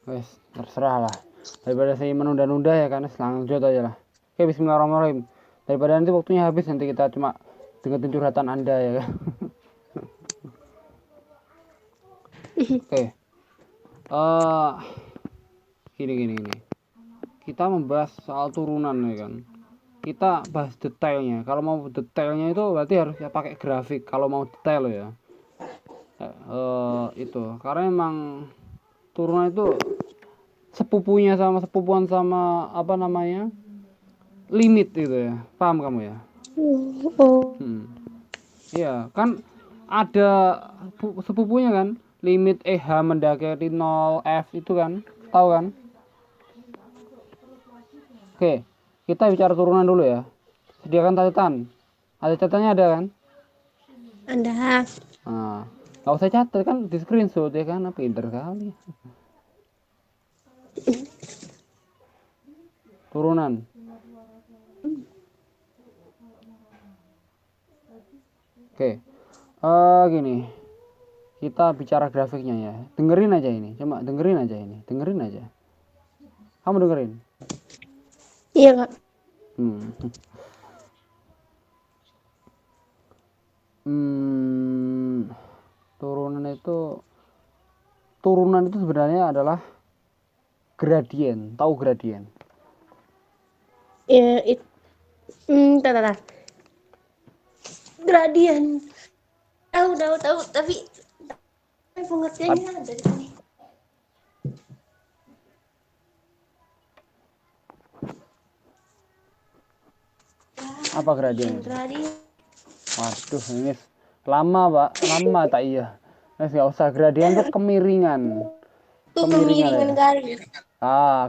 Wes, terserah lah. Daripada saya menunda-nunda ya kan, lanjut aja lah. Oke, bismillahirrahmanirrahim. Daripada nanti waktunya habis, nanti kita cuma dengerin curhatan Anda ya kan. Oke. Gini. Kita membahas soal turunan ya kan. Kita bahas detailnya. Kalau mau detailnya itu berarti harus ya pakai grafik. Kalau mau detail ya. Itu karena emang turunan itu sepupuan sama apa namanya limit gitu ya, paham kamu ya? Oh, Iya kan ada sepupunya kan, limit h mendekati 0 f itu kan, tahu kan? Oke, kita bicara turunan dulu ya. Sediakan catatan. Ada catatannya ada kan? Anda. Nah, nggak usah catat kan, di screenshot ya kan, pinter kali. Turunan. Oke, gini. Kita bicara grafiknya ya. Dengerin aja ini, cuma dengerin aja ini, dengerin aja. Kamu dengerin? Iya, Kak. Hmm. Turunan itu sebenarnya adalah gradien. Tahu gradien? Ya, tata. Gradien. Tahu, tapi pengertiannya ada di sini. Apa gradien? Gradien. Waduh, ini lama pak, lama tak iya. Nggak usah, gradien itu kemiringan. Itu Kemiringan ya. kemiringan garis.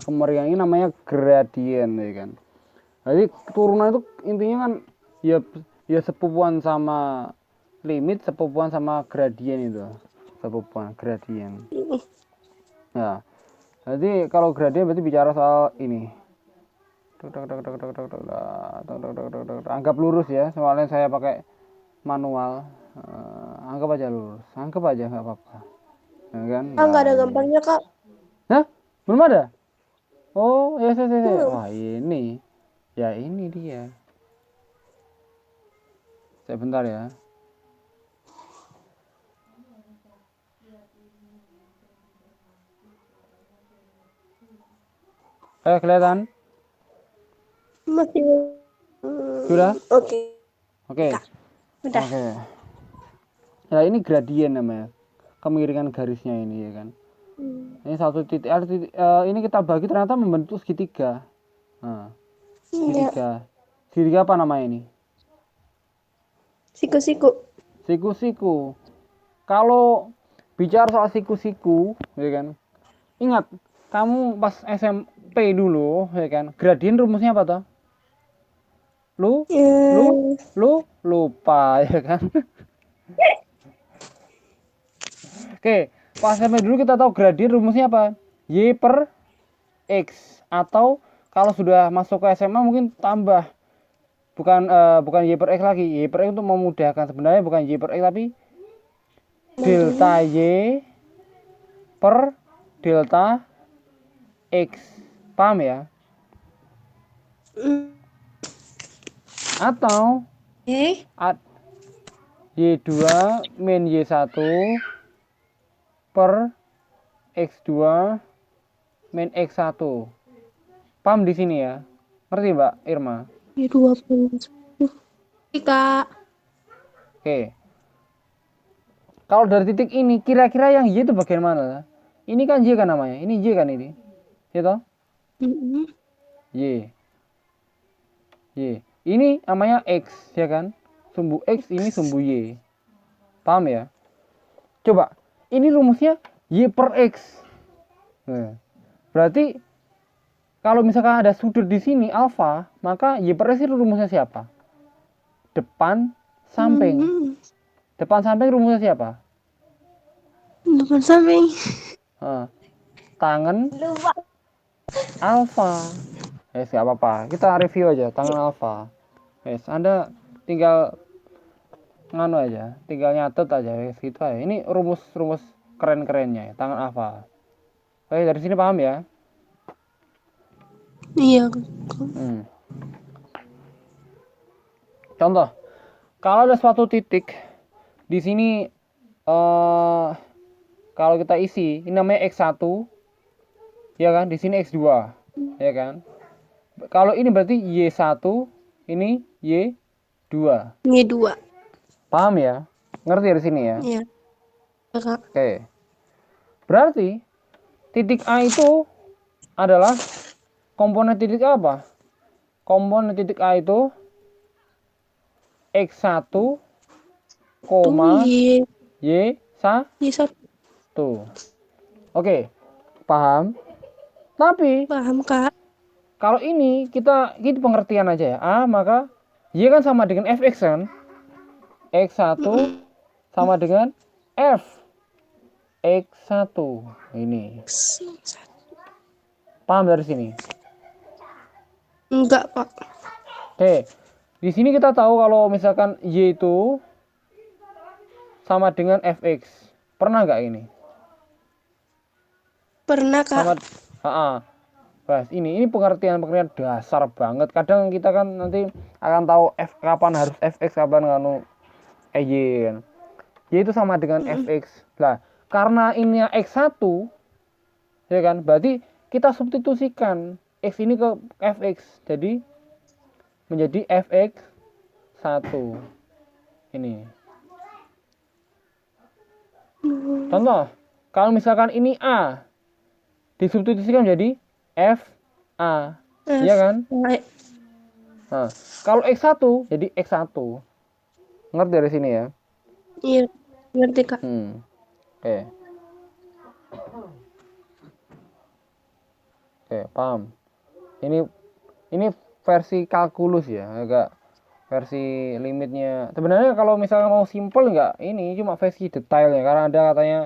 Kemiringan ini namanya gradien ya kan. Jadi turunan itu intinya kan ya sepupuan sama limit, sepupuan sama gradien itu. Sepupuan gradien. Ya. Jadi kalau gradien berarti bicara soal ini. Anggap lurus ya, soalnya saya pakai manual. Anggap aja lurus, anggap aja nggak apa-apa, ya kan? Nggak Nah ada ini, gambarnya, Kak. nah belum ada. Oh ya saya. Belum. Wah ini, ya ini dia. Sebentar ya. Kelihatan? Masih. Sudah? Oke, Oke. Kak. Udah. Oke. Ya ini gradien namanya. Kemiringan garisnya ini ya kan. Ini satu titik, ini kita bagi ternyata membentuk segitiga. Nah, Ya. segitiga. Segitiga apa namanya ini? Siku-siku. Siku-siku. Kalau bicara soal siku-siku, ya kan? Ingat, kamu pas SMP dulu, ya kan? Gradien rumusnya apa toh? Lu, lu, Ya. lu lupa, ya kan? Oke, pas SMP dulu kita tahu gradien rumusnya apa? Y per X. Atau kalau sudah masuk ke SMA mungkin tambah. Bukan Y per X lagi. Y per X untuk memudahkan. Sebenarnya bukan Y per X tapi delta Y per delta X. Paham ya? Atau Y2 min Y1 per X2 min X1. Paham di sini ya? Ngerti Mbak Irma? Ya 20. Kak. Oke. Kalau dari titik ini kira-kira yang Y itu bagian mana? Ini kan Y kan namanya. Ini Y kan ini. Ya toh? Y. Y. Ini namanya X ya kan? Sumbu X ini sumbu Y. Paham ya? Coba. Ini rumusnya Y per X. Nah, berarti kalau misalkan ada sudut di sini alfa, maka Y per X itu rumusnya siapa? Depan samping. Depan samping rumusnya siapa? Depan samping. Tangan alfa. Gak apa-apa. Kita review aja tangan alfa. Anda tinggal nganu aja, tinggal nyatet aja gitu aja. Ini rumus keren-kerennya ya, tangan alfa. Oke, dari sini paham ya? Iya. Hmm. Contoh, kalau ada suatu titik di sini, kalau kita isi, ini namanya x1, ya kan? Di sini x2, ya kan? Kalau ini berarti y1, ini y2. Ini dua. Paham ya? Ngerti dari sini ya? Iya. Kak. Oke. Berarti titik A itu adalah komponen titik apa? Komponen titik A itu x1, Tuh Y. y1. Y1. Oke, paham? Tapi Paham, Kak? kalau ini kita pengertian aja ya. A maka y kan sama dengan fx kan? X1 Mm-mm. sama dengan f x1. Ini. Paham dari sini? Enggak, Pak. Oke. Di sini kita tahu kalau misalkan y itu sama dengan fx. Pernah nggak ini? Pernah, Kak. Sama Bas, ini pengertian dasar banget. Kadang kita kan nanti akan tahu kapan harus fx, kapan nganu y kan. Y itu sama dengan Mm-mm. fx. Lah, karena ini x1, ya kan? Berarti kita substitusikan x ini ke fx. Jadi menjadi fx 1. Ini. Contoh, kalau misalkan ini a, disubstitusikan menjadi f a. Iya F. kan? Nah, kalau x1 jadi x1. Ngerti dari sini ya? Iya. Ngerti, Kak. Oke. Oke, paham. Ini versi kalkulus ya, agak versi limitnya. Sebenarnya kalau misalnya mau simple nggak, ini cuma versi detailnya. Karena ada katanya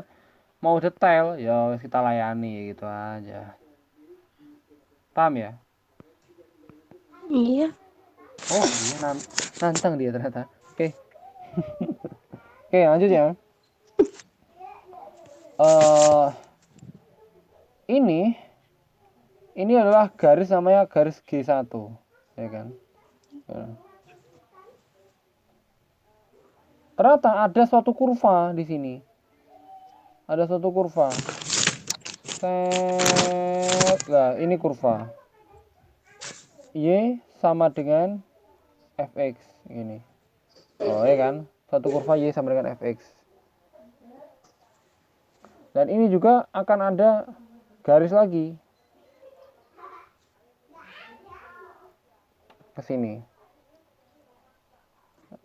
mau detail, ya kita layani gitu aja. Paham ya? Iya. Oh iya, nantang dia ternyata. Oke. Oke, lanjut ya. eh ini adalah garis, namanya garis G1, ya kan? Ya. Ternyata ada suatu kurva di sini. Ada suatu kurva. Set. Nah, ini kurva. Y sama dengan fx ini. Oh, ya kan? Suatu kurva Y sama dengan fx. Dan ini juga akan ada garis lagi ke sini.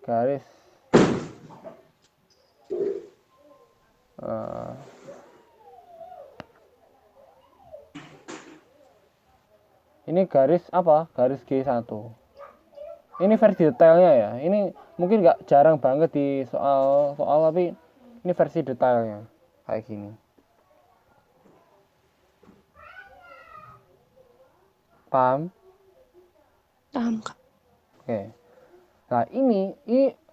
Garis ini garis apa? Garis G1. Ini versi detailnya ya. Ini mungkin nggak jarang banget di soal tapi ini versi detailnya kayak gini. Paham? Paham, Kak. Oke. Nah, ini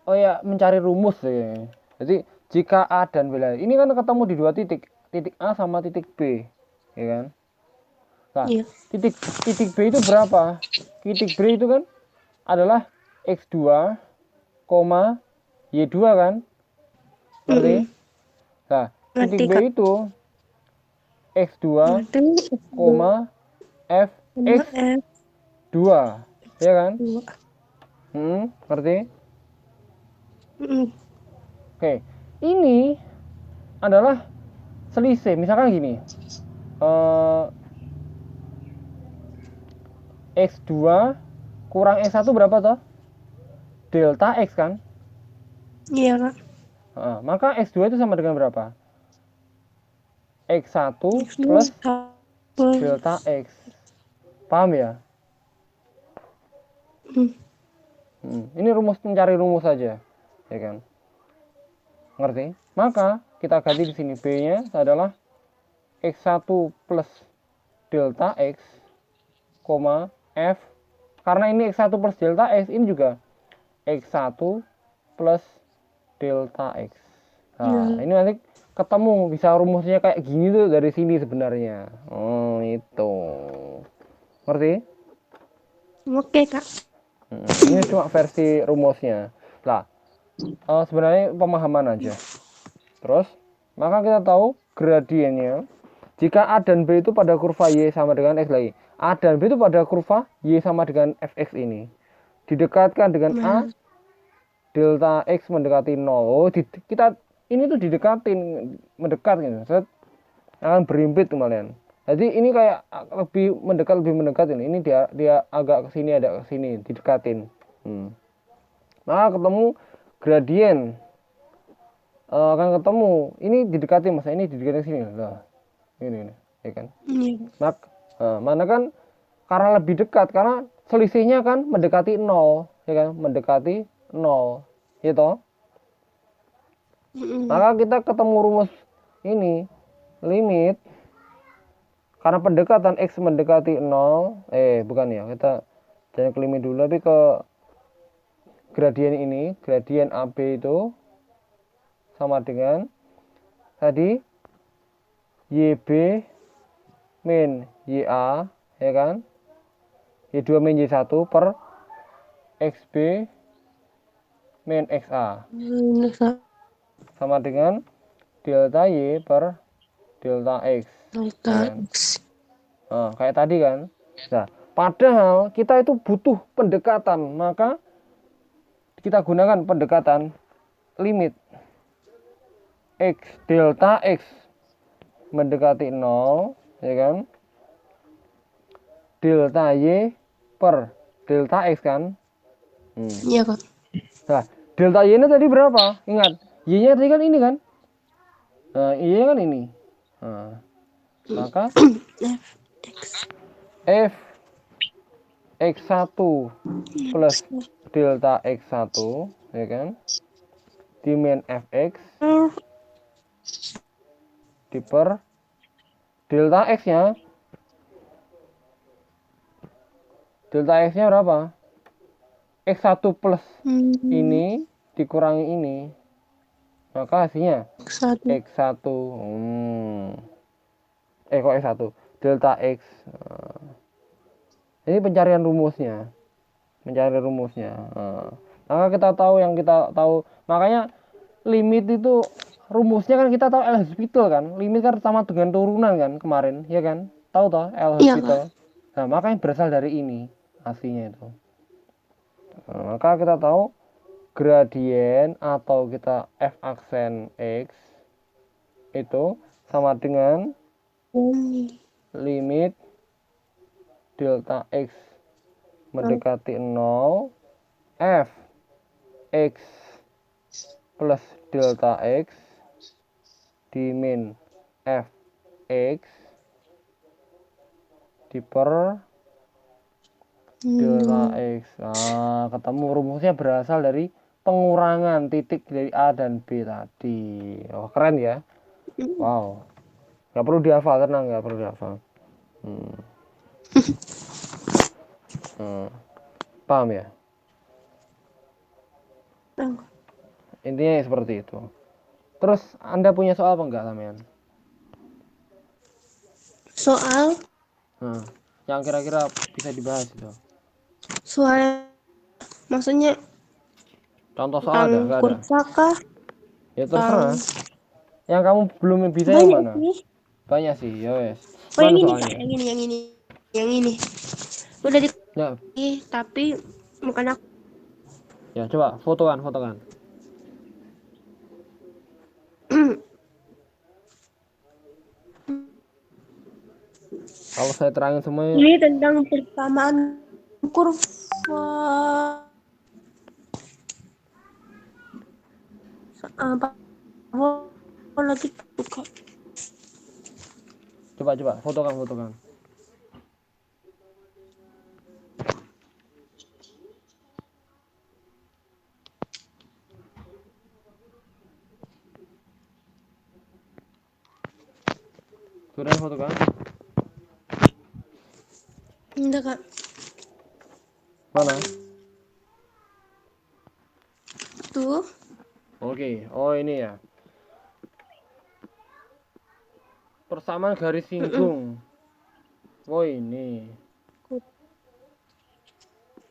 oh ya, mencari rumus ya. Jadi jika A dan B, ini kan ketemu di dua titik, titik A sama titik B, ya kan? Nah, Iya. titik B itu berapa? Titik B itu kan adalah x2, y2 kan? Ngerti? Mm-mm. Nah, titik Ngerti, B Kak. itu x2, Ngerti. Sama F. fx2, ya kan? Dua. Ngerti? Mm-mm. Oke, ini adalah selisih. Misalkan gini, x2 kurang x1 berapa toh? Delta x kan? Iya, Kak. Maka x2 itu sama dengan berapa? x1 X2 plus plus. delta x. Paham ya? Ini rumus, mencari rumus saja, ya kan? Ngerti? Maka kita ganti di sini, b-nya adalah x1 plus delta x, f. Karena ini x1 plus delta x, ini juga x1 plus delta x. Nah, Iya. ini nanti ketemu bisa rumusnya kayak gini tuh dari sini sebenarnya. Itu. Ngerti? Oke, Kak. Ini cuma versi rumusnya. Lah, sebenarnya pemahaman aja. Terus, maka kita tahu gradiennya. Jika A dan B itu pada kurva Y sama dengan X lagi. A dan B itu pada kurva Y sama dengan Fx ini. Didekatkan dengan A, Nah, delta X mendekati 0. Kita ini tuh didekatin, mendekat gitu. Set, akan berimpit kembalian. Jadi ini kayak lebih mendekat ini. Ini dia agak ke sini, ada ke sini, didekatin. Maka ketemu gradien. Akan ketemu ini didekati Mas, ini didekati sini lah. Ini ya kan. iya. Mana kan karena lebih dekat karena selisihnya kan mendekati 0, ya kan? Mendekati 0. Gitu. Maka kita ketemu rumus ini limit karena pendekatan X mendekati 0, bukan ya, kita jangan ke limit dulu tapi ke gradien ini, gradien AB itu sama dengan tadi YB min YA, ya kan, Y2 min Y1 per XB min XA sama dengan delta Y per delta X, ya kan. Kayak tadi kan. Nah, padahal kita itu butuh pendekatan, maka kita gunakan pendekatan limit X delta X mendekati 0, ya kan, delta Y per delta X kan. Iya, Kak. Nah, delta Y ini tadi berapa? Ingat, Y nya tadi kan ini kan. Nah, Y nya kan ini. Nah, maka F X1 plus delta X1, ya kan, dimin Fx diper delta X nya berapa? X1 plus ini dikurangi ini, maka hasilnya X1. Kok X1? Delta X. Ini pencarian rumusnya. Maka kita tahu yang kita tahu. Makanya limit itu rumusnya kan kita tahu L hospital kan. Limit kan sama dengan turunan kan kemarin, ya kan? Tahu toh L hospital. Nah, makanya berasal dari ini aslinya itu. Maka kita tahu gradien atau kita f aksen X itu sama dengan limit delta X mendekati 0 F X plus delta X dimin F X diper delta X. Nah, ketemu rumusnya berasal dari pengurangan titik dari A dan B tadi. Oh, keren ya. Wow. Gak perlu dihafal, tenang, gak perlu dihafal. Paham ya? Intinya seperti itu. Terus Anda punya soal apa enggak, Samian? Soal? Yang kira-kira bisa dibahas itu. Soal maksudnya Contoh soal ada? Enggak ada? kurva kah? Ya terserah. Yang kamu belum bisa yang mana? Banyak sih, ya wes. Yang Mana ini, soalnya? Kak, yang ini. Udah Ya, tapi bukan aku. ya coba fotokan. Kalau saya terangin semuanya. Ini tentang persamaan kurva. Apa lagi buka? Coba fotokan. Sudah fotokan? Enggak, Kak. Mana? Tuh. Oke. Oh, ini ya. Persamaan garis singgung. Oh ini.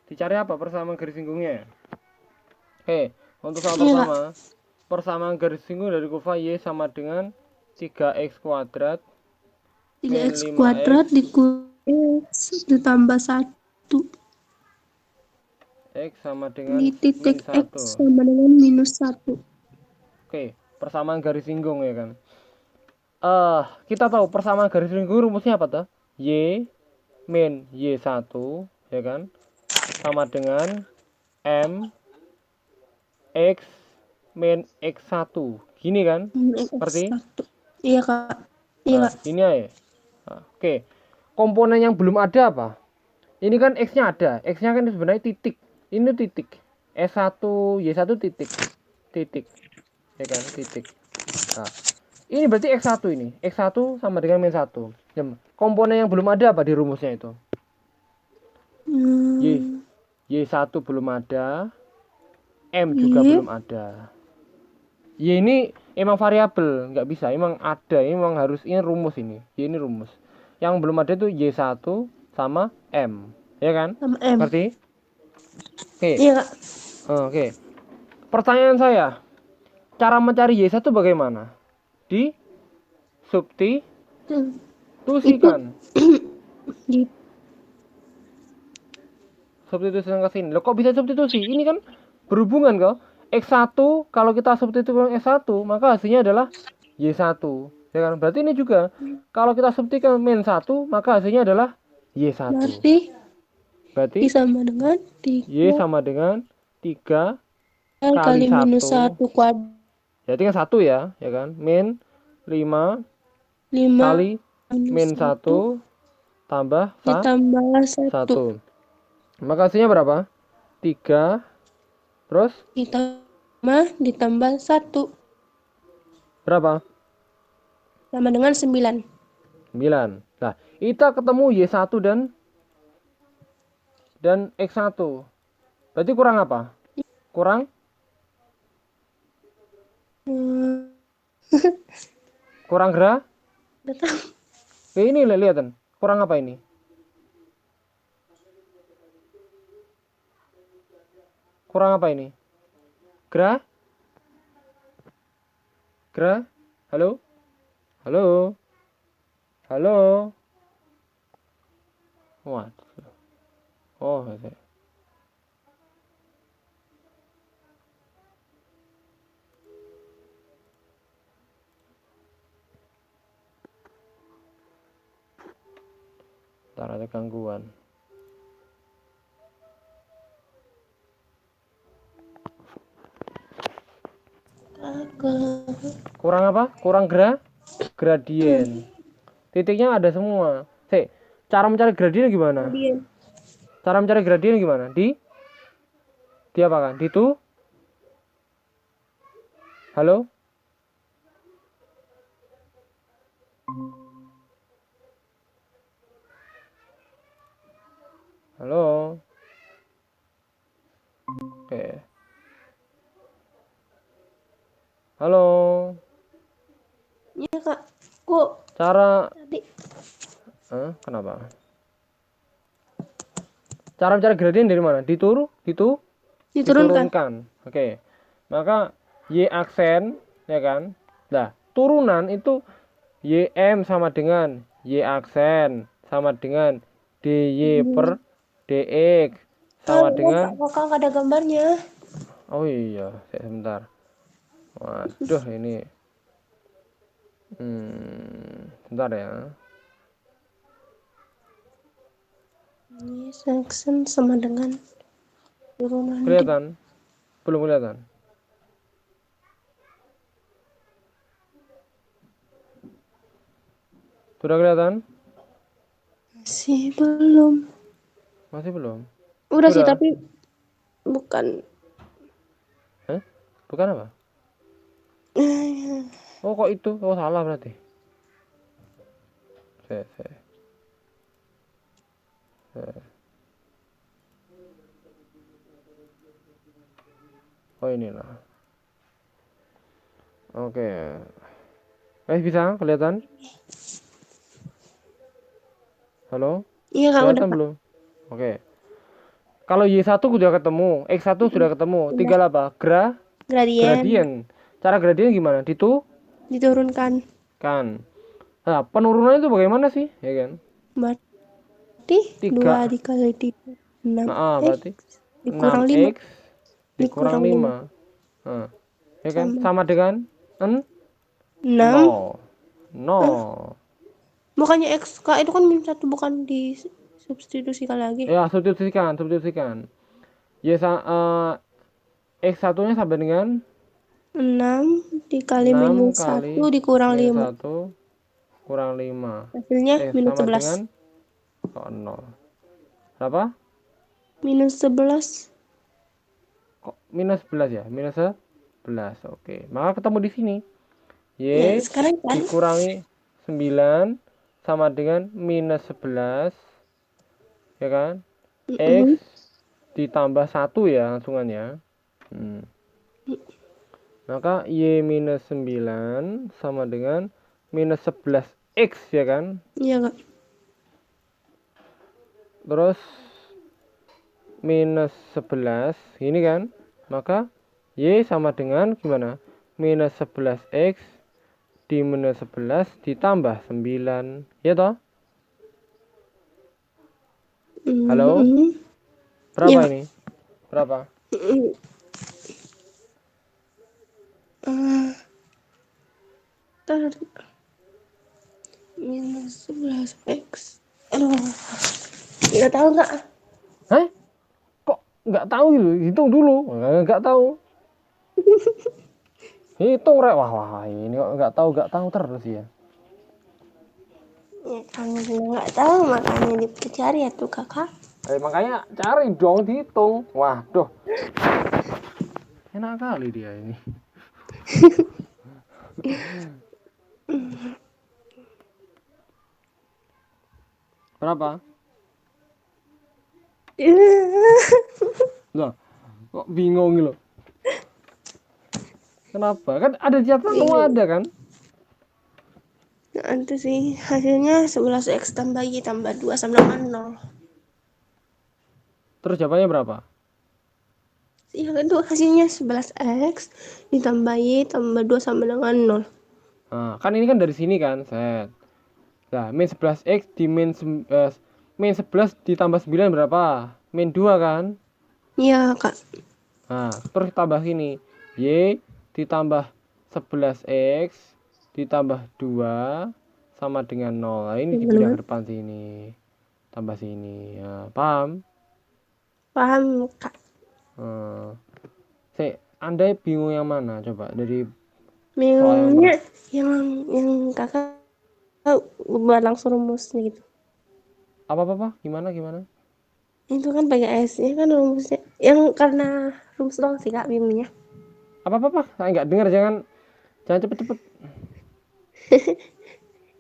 Dicari apa persamaan garis singgungnya? Oke, untuk soal Iya, Kak. pertama, persamaan garis singgung dari kurva Y sama dengan 3x kuadrat 3x min kuadrat 5x dikurangi x ditambah 1 x sama di dengan titik min x 1. sama dengan minus 1. Oke, persamaan garis singgung ya kan. Kita tahu persamaan garis singgung rumusnya apa tuh? Y min Y1 ya kan sama dengan M X min X1. Gini kan? X Seperti 1. Iya, Kak. Iya, Kak. gini aja. Oke. Komponen yang belum ada apa? Ini kan X-nya ada. X-nya kan sebenarnya titik. Ini titik. S1, Y1 titik. Titik. Ya kan? Titik. Nah, ini berarti X1 ini. X1 sama dengan min 1. Komponen yang belum ada apa di rumusnya itu? Y. Hmm, Y1 belum ada. M juga Y. belum ada. Y ini emang variabel, nggak bisa, emang ada, emang harus ini rumus ini. Y ini rumus. Yang belum ada tuh Y1 sama M, ya kan? Sama M. Ngerti? Oke. Iya, Kak. Oke. Pertanyaan saya, cara mencari Y1 bagaimana? Di Hmm. Itu substitusikan. di Substitusikan ke sini. Loh kok bisa substitusi? Ini kan berhubungan kok. X1 kalau kita substitusikan X1, maka hasilnya adalah Y1. Ya kan? Berarti ini juga kalau kita substitusikan min 1, maka hasilnya adalah Y1. berarti Berarti sama dengan Y 3 sama dengan 3 kali kali minus 1. 1 kuadrat Jadi kan 1 ya kan? Min 5 5 kali minus min 1 1 tambah ditambah 1 1. Maka hasilnya berapa? 3 terus ditambah 1 berapa? sama dengan 9. 9. Nah, kita ketemu Y1 dan X1. Berarti kurang apa? Kurang Hmm, kurang gerak? nggak tahu. Ini lihat. Kurang apa ini? Kurang apa ini? Gerak? Gerak? Halo? Halo? Halo? Waduh. Oh, oke. Ntar ada gangguan. Kurang apa? Kurang gradien. Titiknya ada semua. Cara mencari gradien gimana? Cara mencari gradien gimana? Di apa kan? Di itu? Halo? Halo? Oke. Halo? Iya, Kak. Kok Cara tadi kenapa? Cara mencari gradien dari mana? diturunkan? Diturunkan. Oke. Maka Y aksen, ya kan? Nah, turunan itu YM sama dengan Y aksen sama dengan DY per DX sama dengan Kak, nggak ada gambarnya. oh iya, sebentar. Waduh, ini sebentar ya. Ini section sama dengan turunan di Kelihatan? Belum kelihatan. Sudah kelihatan? masih belum. Masih belum? Udah sih, Sudah. tapi bukan. Bukan apa? Oh, kok itu? Oh, salah berarti. Se. Oh, inilah. Oke. Bisa kelihatan? Halo? Iya kak, udah Kelihatan kak. belum? Oke. Kalau Y1 sudah ketemu, X1 sudah ketemu. Udah. Tinggal apa? Gradien Gradien. Cara gradien gimana? diturunkan. Kan. Nah, penurunannya itu bagaimana sih? Ya kan? Berarti 2 3. dikali 3 6 Nah, X berarti dikurang 5 6X dikurang dikurang 5 5. Nah, ya kan? sama Sama dengan 6. 0. Eh, 0. bukannya X kak itu kan min 1, bukan di substitusikan lagi. Ya, substitusikan. Ya, X1-nya sampai dengan 6 dikali 6 minus kali 1 dikurang minus 5. 1 kurang 5. Hasilnya minus Sama 11. dengan 0. Berapa? Minus 11. Kok minus 11 ya? Minus 11. Oke. Maka ketemu di sini. Ya, Y sekarang kan dikurangi 9 sama dengan minus 11. Ya kan? X mm, ditambah 1 ya langsungan ya. Maka Y minus 9 sama dengan minus 11X ya kan? iya kak. Terus minus 11 ini kan, maka Y sama dengan gimana? Minus 11X di minus 11 ditambah 9, ya toh? Halo? Mm, Berapa iya. ini? Berapa? Mm, eh, Ntar minus 11 X. Aduh, nggak tahu kak. Hah? Kok nggak tahu gitu? Hitung dulu. Nggak tahu. Hitung rek. Wah, ini kok nggak tahu terus ya. Ya, kamu juga nggak tahu makanya dicari ya tuh kakak. Makanya cari dong dihitung. Waduh, enak kali dia ini. Berapa? Loh, kok bingung gitu? Kenapa? Kan ada catatan semua ada kan? Nah, itu sih hasilnya 11 X tambah Y tambah 2 sama dengan 0. Terus jawabannya berapa? Yang itu hasilnya 11 X ditambah Y tambah 2 sama dengan 0. Nah, kan ini kan dari sini kan, set. Nah, min 11x di min 11 ditambah 9 berapa? Min 2 kan? Iya kak. Nah, terus tambah sini. Y ditambah 11x ditambah 2 sama dengan 0. Nah, ini dipindah Benar. ke depan sini. Tambah sini. Ya, paham? Paham kak. Anda bingung yang mana? Coba dari soal yang Bingungnya yang kakak buat langsung rumusnya gitu. apa? Gimana? Itu kan PGS nya kan rumusnya yang karena rumus doang sih kak bingungnya. Apa? Saya nggak dengar, jangan cepet-cepet.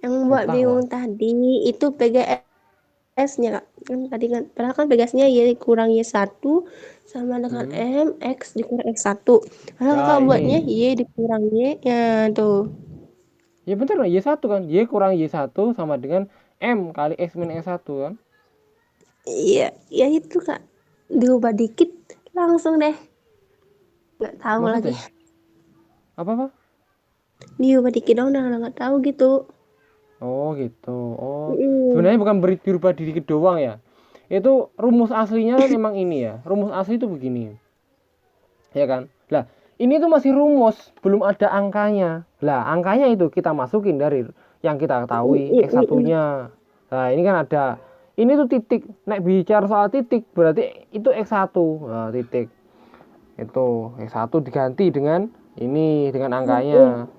Yang buat Ketawa. bingung tadi itu PGS-nya kak. Kan tadi kan padahal kan PGS-nya Y kurang Y1 sama dengan Hmm. M X dikurang X1. Padahal Ya kakak buatnya ini. Y dikurang Y ya tuh. Ya bener lah, Y1 kan. Y kurang Y1 sama dengan M kali X min X1 kan. Iya, ya itu kak. Diubah dikit langsung deh. Nggak tahu lagi. Maksudnya? Apa? Diubah dikit dong udah nggak tahu gitu. Oh gitu. Oh, Mm. sebenarnya bukan dirubah dikit doang ya. Itu rumus aslinya kan emang ini ya. Rumus asli itu begini. Ya kan? Lah, ini tuh masih rumus, belum ada angkanya. Lah, angkanya itu kita masukin dari yang kita ketahui X1-nya. Nah, ini kan ada. Ini tuh titik. Nek bicara soal titik berarti itu X1. Nah, titik. Itu X1 diganti dengan ini dengan angkanya.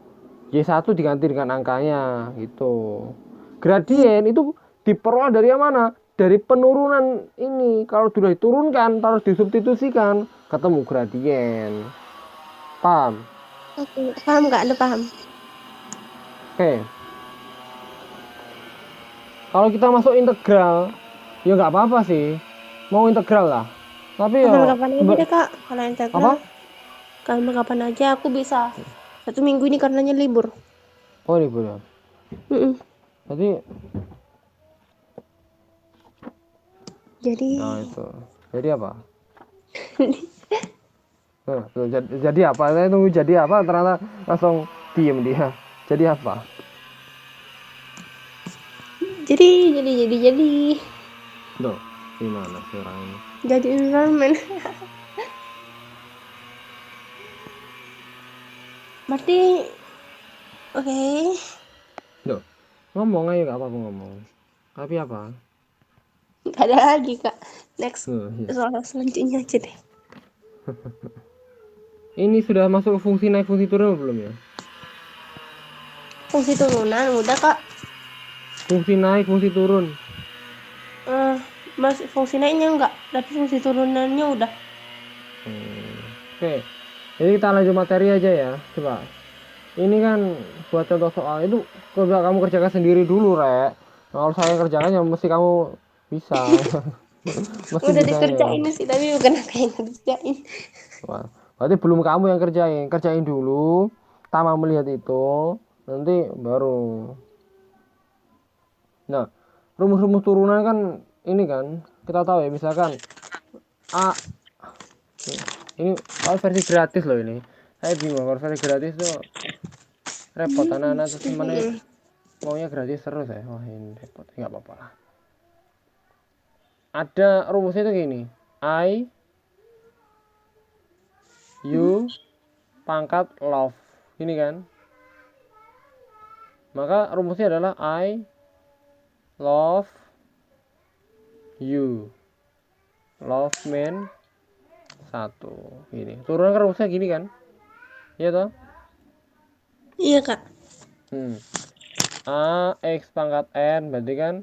Y1 diganti dengan angkanya gitu. Gradien itu diperoleh dari yang mana? Dari penurunan ini. Kalau sudah diturunkan terus disubstitusikan ketemu gradien. Paham? Oke, paham nggak? Ada paham? Oke. Kalau kita masuk integral, ya nggak apa-apa sih. Mau integral lah. Tapi ya Kapan-kapan aja deh kak. Kalau integral, apa? kapan-kapan aja aku bisa. 1 minggu ini karenanya libur. Oh, ini boleh. Mm-mm. Jadi Jadi Nah, itu. Jadi apa? Jadi apa? Saya tunggu jadi apa, ternyata langsung diem dia. Jadi apa? jadi Loh, gimana sih orang ini? jadi environment. Berarti oke. Loh, ngomong aja gak apa-apa ngomong. Tapi apa? Nggak ada lagi kak. Next Loh, iya. soal selanjutnya aja deh. Ini sudah masuk fungsi naik fungsi turun belum ya? Fungsi turunan udah kak. Fungsi naik fungsi turun. Mas fungsi naiknya enggak, tapi fungsi turunannya udah. Oke. Jadi kita lanjut materi aja ya. Coba. Ini kan buat contoh soal itu coba kamu kerjakan sendiri dulu, Rek. Nah, kalau saya kerjakan ya mesti kamu bisa. Mesti Udah bisanya. dikerjain sih, tapi bukan aku yang ngerjain. Wah, berarti belum kamu yang kerjain. Kerjain dulu. Tama melihat itu, nanti baru. Nah, rumus-rumus turunan kan ini kan kita tahu ya, misalkan A ini kalau versi gratis loh ini. Saya bingung kalau versi gratis tuh repot anak-anak terus temennya maunya gratis terus ya. Wah, ini repot. Nggak apa-apa lah. Ada rumusnya itu gini. I U pangkat love. Ini kan. Maka rumusnya adalah I love you. Love man 1. Gini. Turunan kan rumusnya gini kan? Iya toh? Iya kak. A X pangkat N berarti kan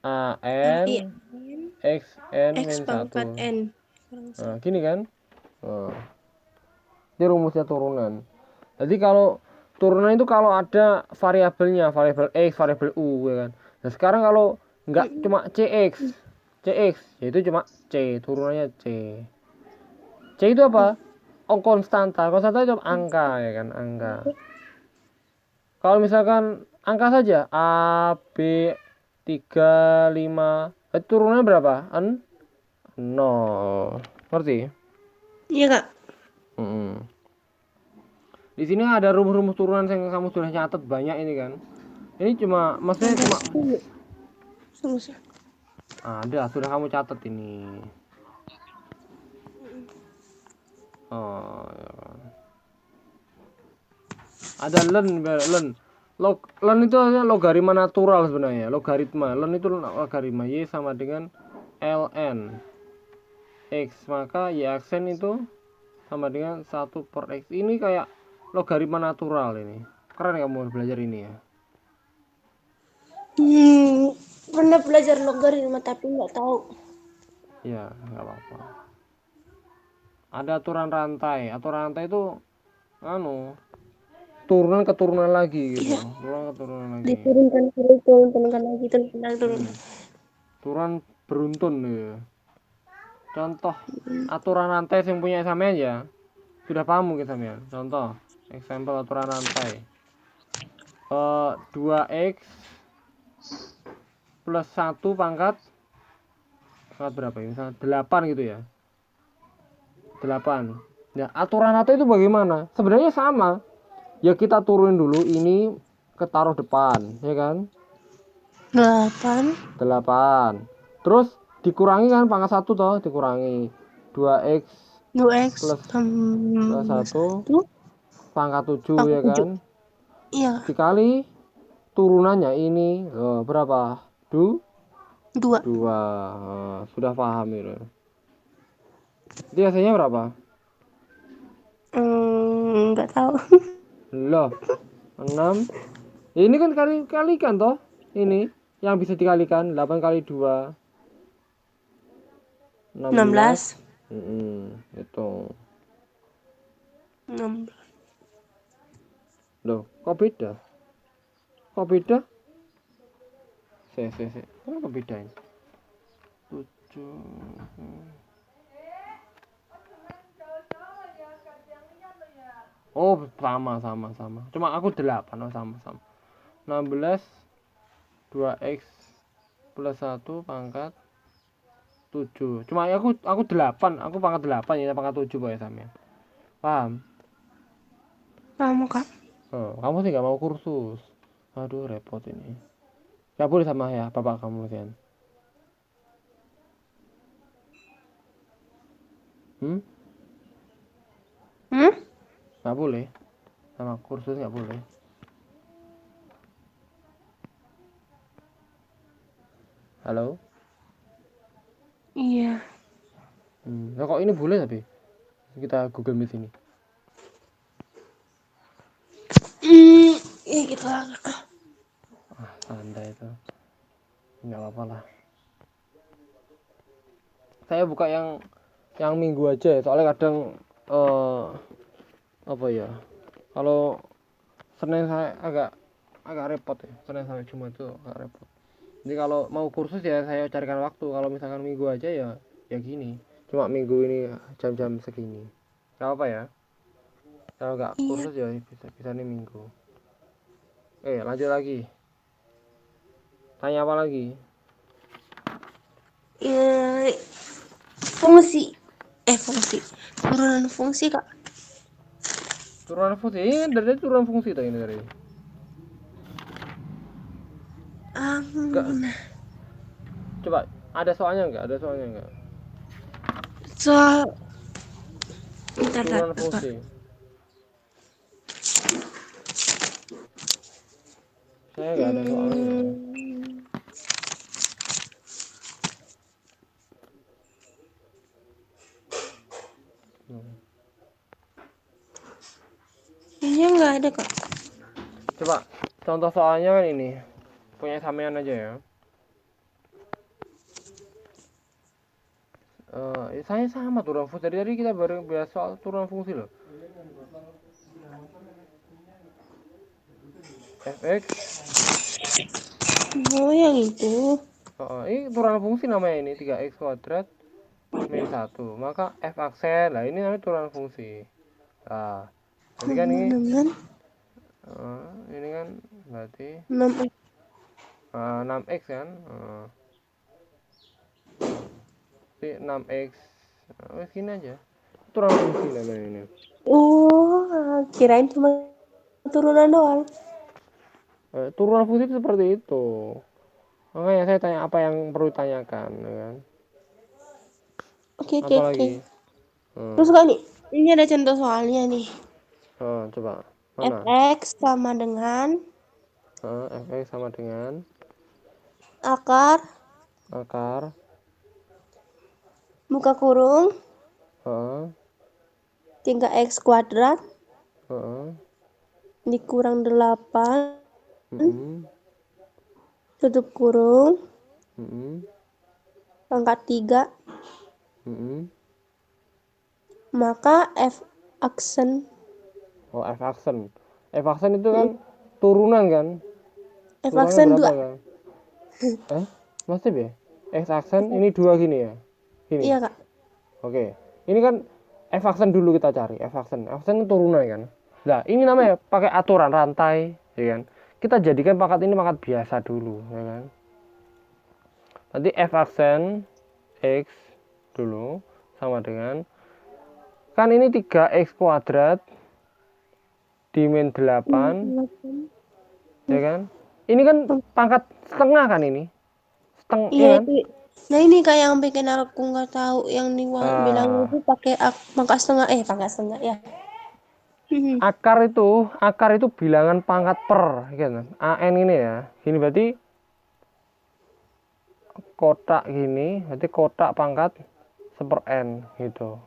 A Iya. N X N X min pangkat 1. N. Nah, gini kan? Nah, ini rumusnya turunan. Jadi kalau turunan itu kalau ada variabelnya, variabel X, variabel U ya kan. Nah, sekarang kalau nggak cuma CX yaitu cuma C, turunannya C. C itu apa? Oh, konstanta. Konstanta itu angka ya kan, angka. Kalau misalkan angka saja A, B, 3, 5, turunannya berapa? 0. Ngerti? Iya kak. Hmm. Di sini ada rumus-rumus turunan yang kamu sudah nyatet banyak ini kan. Ini cuma, maksudnya Ada cuma 10 rumusnya. ada, sudah kamu catat ini. Oh, ya kan. Ada len itu adalah logaritma natural sebenarnya. Logaritma. Len itu logaritma y sama dengan ln x, maka y aksen itu sama dengan 1/x. Ini kayak logaritma natural ini. Keren kamu belajar ini ya. Pernah belajar logaritma tapi nggak tahu. Ya, nggak apa-apa. Ada aturan rantai. Aturan rantai itu anu turunan keturunan lagi gitu. Iya. Turunan keturunan lagi. Diturunkan turun turunkan lagi turun. Turunan beruntun ya. Contoh aturan rantai yang punya sampean ya. Sudah paham mungkin sampean. Contoh, example aturan rantai. 2x plus 1 pangkat berapa ya? Misalnya 8 gitu ya. 8. Nah, aturan rantai itu bagaimana? Sebenarnya sama. Ya kita turunin dulu ini ketaruh depan, ya kan? 8. 8. Terus dikurangi kan pangkat 1 toh, dikurangi 2x 2x plus tambah 1 1 pangkat 7 pangkat ya 7. kan? Iya. Dikali turunannya ini berapa? 2. 2. Sudah paham itu. Jadi hasilnya berapa? Nggak tahu. Loh, 6. Ini kan kalikan toh. Ini yang bisa dikalikan 8 kali 2 16. 16. Itu. 16. Loh, kok beda? Kok beda? Si. Kenapa beda ini? 7. Oh, sama. Cuma aku 8. Oh, sama. 16 2x plus 1 pangkat 7. Cuma aku 8, aku pangkat 8 ya, pangkat 7 Pak ya sampean. Paham? Paham Kak. Kamu sih nggak mau kursus. Aduh repot ini. Nggak boleh sama ya bapak kamu kan. Hmm? Hmm? Nggak boleh. Sama kursus nggak boleh. Halo? Iya. Nah, kok ini boleh tapi? Kita Google Meet ini. Ya gitu lah. Santai itu. Nggak apa-apa lah. Saya buka yang minggu aja ya, soalnya kadang apa ya? Kalau Senin saya agak repot ya. Senin sampai Jumat itu agak repot. Jadi kalau mau kursus ya saya carikan waktu. Kalau misalkan minggu aja ya gini. Cuma minggu ini jam-jam segini. Gak apa ya. Kalau nggak Iya. kursus ya bisa nih minggu. Lanjut lagi. Tanya apa lagi? Ya, fungsi. Fungsi. Turunan fungsi Kak. Turunan fungsi. Ini kan dari turunan fungsi tuh ini dari. Enggak. Um, Coba ada soalnya nggak? Ada soalnya nggak? soal bentar, Turunan bentar. fungsi. Saya nggak ada soalnya. Hmm, Kayaknya nggak ada Kak. Coba contoh soalnya kan ini. Punya sampean aja ya. Saya sama turunan fungsi. Dari tadi kita bareng bahas soal turunan fungsi loh. Fx. Oh yang itu. Ini turunan fungsi namanya ini 3x kuadrat min 1. Maka f aksen. Nah ini namanya turunan fungsi. Nah, jadi kan Sama ini dengan ini kan berarti 6. 6x kan. Jadi 6x. Gini aja. Turunan fungsi namanya ini. Oh, kirain cuma turunan doang. Turunan fungsi itu seperti itu. Makanya saya tanya apa yang perlu ditanyakan, ya kan? Oke, oke, oke. Apalagi? Terus Kak nih, ini ada contoh soalnya nih. Coba mana? Fx sama dengan Fx sama dengan akar akar buka kurung heeh, 3x kuadrat heeh, dikurang 8 mm, tutup kurung mm, pangkat 3 mm. maka f aksen F aksen. F aksen itu kan turunan kan? f Turunan aksen berapa 2. kan? Masih ya? F aksen ini 2 gini ya? Gini. Iya Kak. Oke. Ini kan F aksen dulu kita cari. F aksen. F aksen itu turunan kan? Nah, ini namanya pakai aturan rantai, ya kan? Kita jadikan pangkat ini pangkat biasa dulu, ya kan? Nanti F aksen X dulu sama dengan kan ini 3x kuadrat dimin 8, ya kan? Ini kan pangkat setengah kan ini? Iya Ya kan? itu. Nah ini Kak yang bikin aku nggak tahu yang bilang Ah, itu pakai pangkat setengah pangkat setengah ya. akar itu bilangan pangkat per, gitu. AN ini ya. Gini berarti kotak gini, berarti kotak pangkat seper n gitu.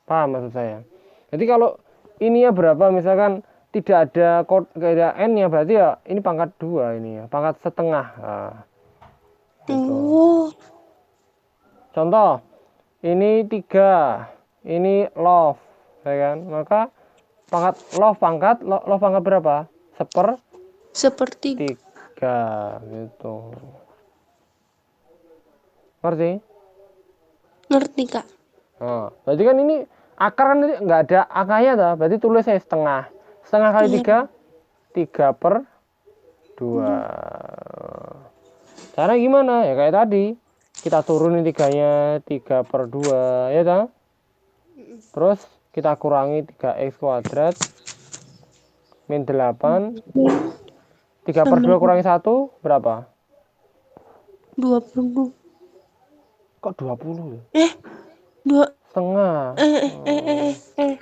Paham maksud saya? Jadi kalau ini ya berapa misalkan tidak ada n nya berarti ya ini pangkat 2 ini ya, pangkat setengah. Nah, gitu. Oh, Contoh, ini 3, ini love, ya kan? Maka love pangkat berapa? Seper seperti 3 gitu. Ngerti? ngerti Kak. Berarti kan ini akar kan nggak ada angkanya tuh, berarti tulis saya setengah. Setengah kali Iya. 3, 3/2. Hmm. Cara gimana? Ya kayak tadi. kita turunin 3-nya 3/2 ya toh. Terus kita kurangi 3x kuadrat min 8. 3/2 kurangi 1 berapa? 20. Kok 20 ya? 2 Setengah. eh.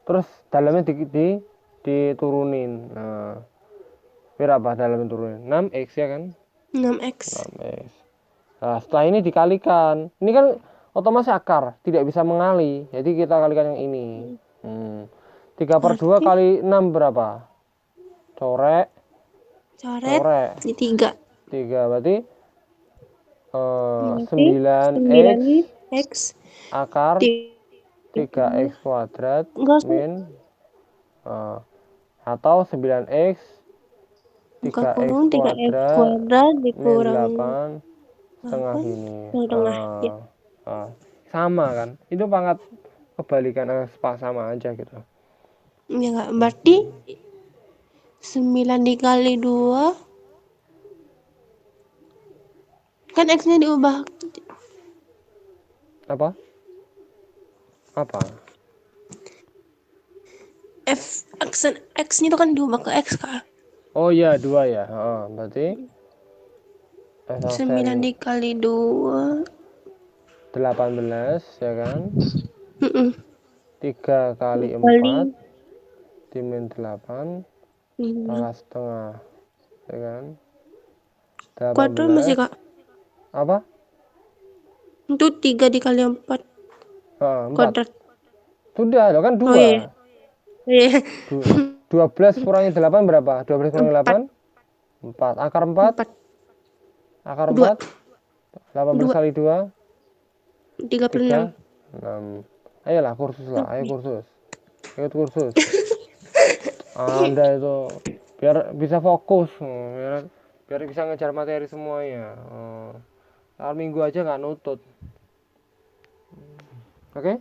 Terus dalamnya diturunin. Nah, berapa dalamnya turunin? 6x ya kan? 6x. 6x. Nah, setelah ini dikalikan. Ini kan otomatis akar, tidak bisa mengali. Jadi kita kalikan yang ini. 3/2 Berarti kali 6 berapa? Coret di 3. 3 berarti Berarti 9x 9x akar 3x 3. kuadrat Enggak sih. min atau 9x Buka 3x kurung 3x kuadrat kuadrat min dikurangi 8 setengah 8 ini. setengah ya. Sama kan? Itu pangkat kebalikan, sama aja gitu. Ya enggak, berarti 9 dikali 2 kan x-nya diubah Apa? x-nya itu kan diubah ke x Kak. Oh iya 2 ya. Berarti 9 dikali 2 18 ya kan? 3 kali 4 kali dimin 8 5 pangkat setengah ya kan? kuadrat masih 18 Kak. apa? Itu 3 dikali 4 4. kuadrat. Sudah, lo kan Oh iya. 2. Iya. 12 kurangi 8 berapa? 12 kurangi 8? 4. Akar 4? 4 Akar 2 4? 18 kali 2? 36. 6. Ayolah kursus lah, ayo kursus. Ikut kursus. Anda itu biar bisa fokus, biar bisa ngejar materi semuanya. Soal minggu aja nggak nutut. Oke?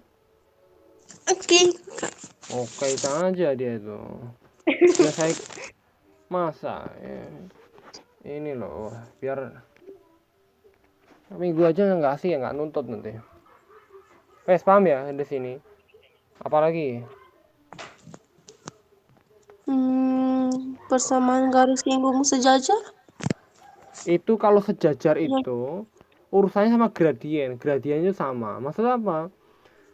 Oke. Oke aja dia itu. Ya saya masa ya, ini loh, biar minggu aja nggak sih ya nggak nuntut nanti. Paham ya di sini. Apalagi Persamaan garis lingkung sejajar. itu kalau sejajar itu urusannya sama gradien. Gradiennya sama. Maksudnya apa?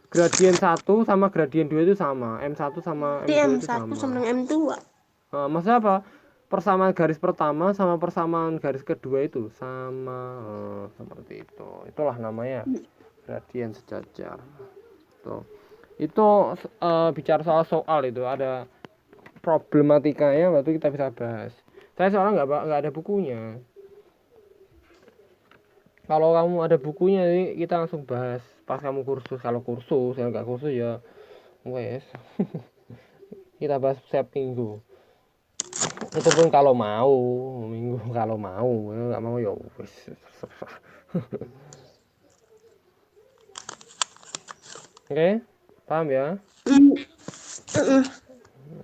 Gradien 1 sama gradien 2 itu sama. M1 sama Di M2 itu M1 sama sama. dengan M2. Maksudnya apa? Persamaan garis pertama sama persamaan garis kedua itu sama. Seperti itu. Itulah namanya gradien sejajar. Tuh. Itu bicara soal itu ada problematikanya, waktu kita bisa bahas. Saya soalnya nggak ada bukunya. Kalau kamu ada bukunya jadi kita langsung bahas pas kamu kursus. Kalau kursus, kalau nggak kursus ya wes. Kita bahas setiap minggu. Itu pun kalau mau minggu, kalau mau nggak mau ya wes. Oke, paham ya?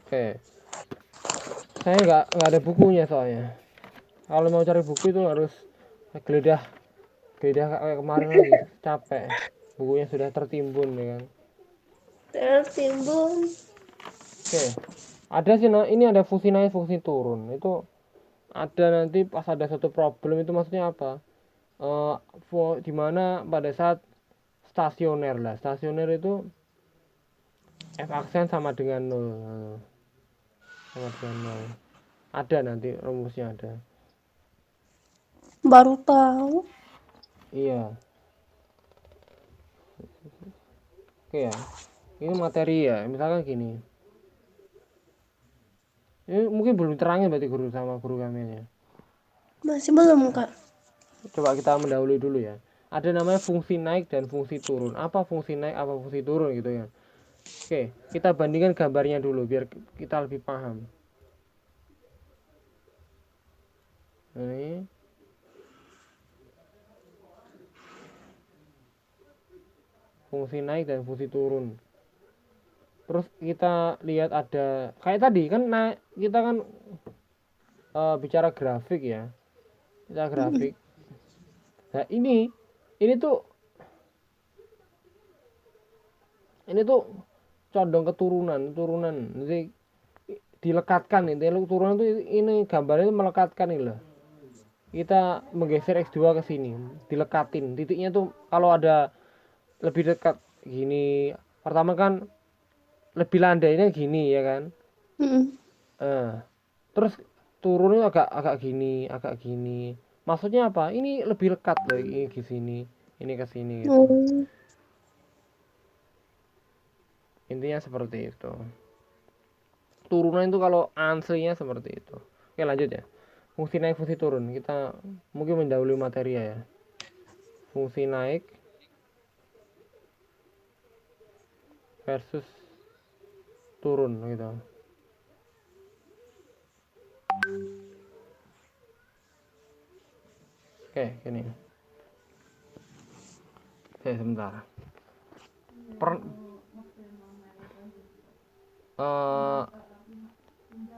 Oke, saya nggak ada bukunya soalnya. Kalau mau cari buku itu harus geledah kayak kemarin lagi, capek. Bukunya sudah tertimbun ya kan. Tertimbun. Oke, ada sih, nah ini ada fungsi naik fungsi turun itu ada nanti pas ada satu problem. Itu maksudnya apa? Dimana pada saat stasioner lah, stasioner itu f aksen sama dengan 0, sama dengan 0. Ada nanti rumusnya ada. Baru tahu. Iya. Oke ya, ini materi ya, misalkan gini. Ini mungkin belum terangin berarti guru sama guru kami ya. Masih belum Kak. Coba kita mendahului dulu ya. Ada namanya fungsi naik dan fungsi turun. Apa fungsi naik, apa fungsi turun gitu ya. Oke, kita bandingkan gambarnya dulu biar kita lebih paham. Ini fungsi naik dan fungsi turun. Terus kita lihat ada kayak tadi kan, kita kan bicara grafik ya. Kita grafik. Nah, ini tuh condong turunan. Jadi dilekatkan ini turunan tuh ini gambarnya itu melekatkan ini loh. Kita menggeser X2 ke sini, dilekatin. Titiknya tuh kalau ada lebih dekat gini, pertama kan lebih landainya gini ya kan. Mm-mm. Terus turunnya agak gini. Maksudnya apa? Ini lebih lekat loh, ini ke sini, ini ke sini gitu. Oh, Intinya seperti itu. Turunan itu kalau aslinya seperti itu. Oke, lanjut ya. Fungsi naik, fungsi turun. Kita mungkin mendahului materi ya. Fungsi naik versus turun gitu. Oke, gini. Oke, sebentar. Per, eh,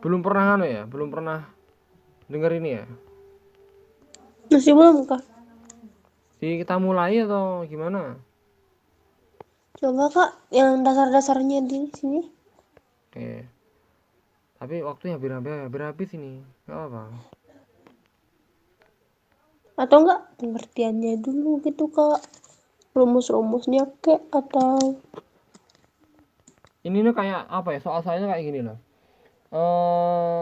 belum pernah dengar ini ya. masih belum kak? Jadi kita mulai atau gimana? Coba kak, yang dasar-dasarnya di sini. Oke. Tapi waktunya hampir habis ini. Gak apa. Atau enggak pengertiannya dulu gitu kak. Rumus-rumusnya kek atau... Ini nih kayak apa ya? Soal soalnya kayak gini loh.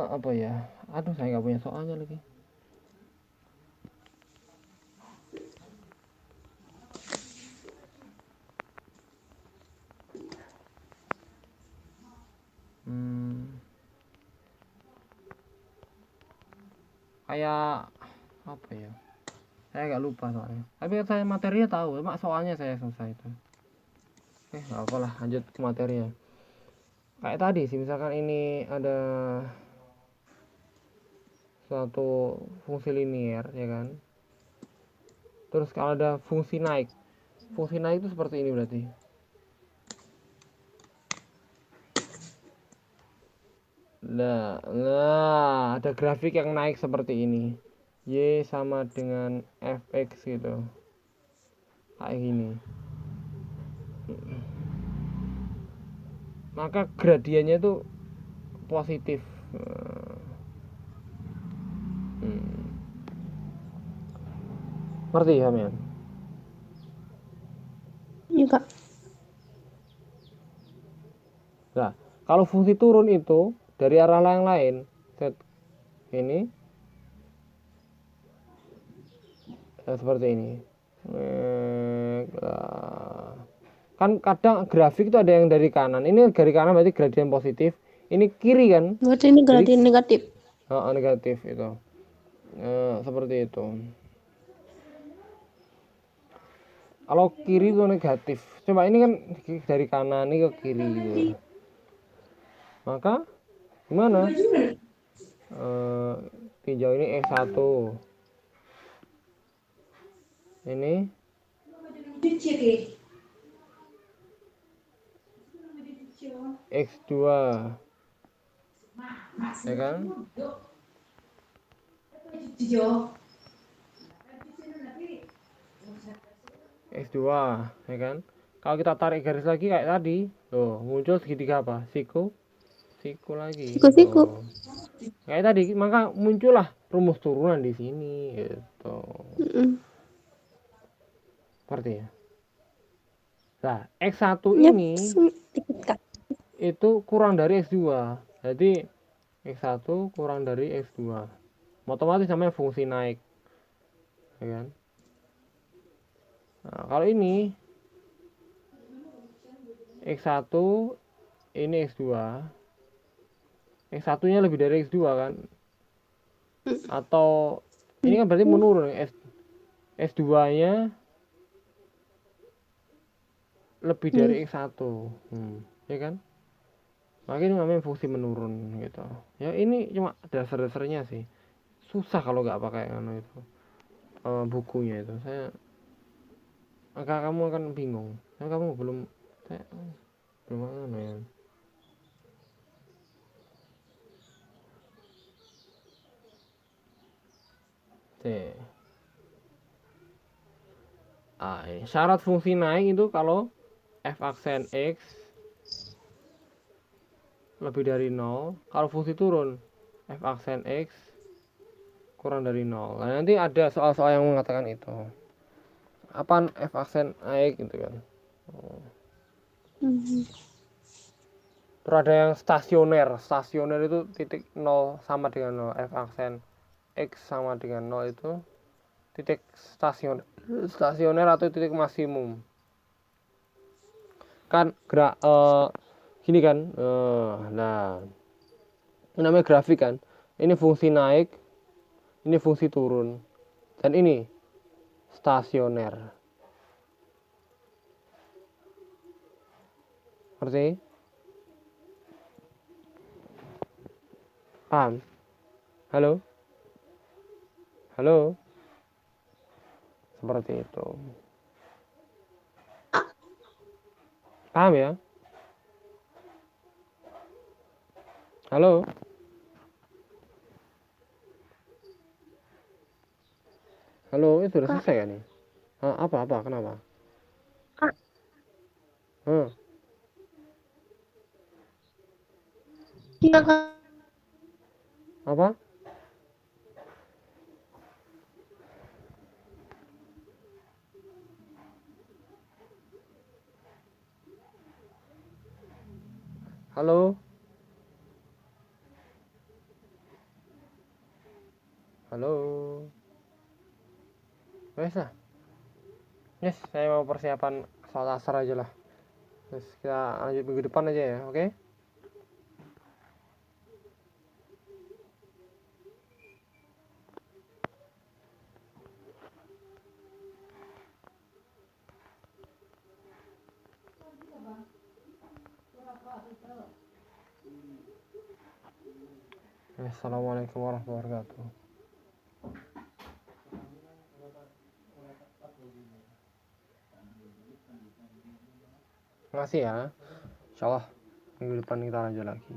Apa ya? Aduh, saya nggak punya soalnya lagi. Hmm, kayak apa ya? Saya agak lupa soalnya. Tapi saya materinya tahu, cuma soalnya saya susah itu. Oke, nggak apa lah, lanjut ke materinya. Kayak tadi sih, misalkan ini ada suatu fungsi linier, ya kan? Terus kalau ada fungsi naik itu seperti ini berarti. Nah, ada grafik yang naik seperti ini. Y sama dengan fx gitu. Kayak gini. Maka gradiennya itu positif. Ngerti ya, men? Iya kak. Nah, kalau fungsi turun itu dari arah yang lain, set ini seperti ini. Kan kadang grafik itu ada yang dari kanan. Ini dari kanan berarti gradien positif. Ini kiri kan? Berarti ini Jadi gradien negatif. negatif itu. Seperti itu. Kalau kiri itu negatif. Coba ini kan dari kanan ini ke kiri gitu. Maka gimana? Tinjau ini X1. Ini X2, ya kan? X2, ya kan? Kalau kita tarik garis lagi kayak tadi, tuh muncul segitiga apa? Siku lagi. Siku-siku. Tuh. Kayak tadi, maka muncullah rumus turunan di sini gitu. Mm-mm. Seperti ya. Nah, X1 Yap, ini dikit kak. itu kurang dari X2. Jadi X1 kurang dari X2. Otomatis namanya fungsi naik, ya kan? Nah, kalau ini X1 ini X2. X1 nya lebih dari X2 kan? Atau ini kan berarti menurun. S2 nya lebih dari Hmm. X1. Ya kan? Makanya ini namanya fungsi menurun gitu. Ya ini cuma dasar-dasarnya sih. Susah kalau nggak pakai itu bukunya itu. Kamu akan bingung. Kamu belum saya, belum ya. C. Ini syarat fungsi naik itu kalau f aksen x lebih dari 0, kalau fungsi turun f aksen x kurang dari 0. Nah, nanti ada soal-soal yang mengatakan itu. Apaan f aksen naik gitu kan. Terus ada yang stasioner. Stasioner itu titik 0 sama dengan 0. F aksen x sama dengan 0 itu titik stasioner atau titik maksimum. Kan gerak gini kan. Nah, ini namanya grafik kan. Ini fungsi naik, ini fungsi turun. Dan ini stasioner. Ngerti? Paham? Halo? Halo? Seperti itu. Paham ya? Halo? Halo, itu udah Kak, selesai kan nih? Apa? Kenapa? Kak, Hmm. iya Kak. Apa? Halo? Halo? Wes lah. Yes, saya mau persiapan soal asar aja lah. Terus kita lanjut minggu depan aja ya, oke? Assalamualaikum warahmatullahi wabarakatuh. Terima kasih ya. Insyaallah minggu depan kita lanjut lagi.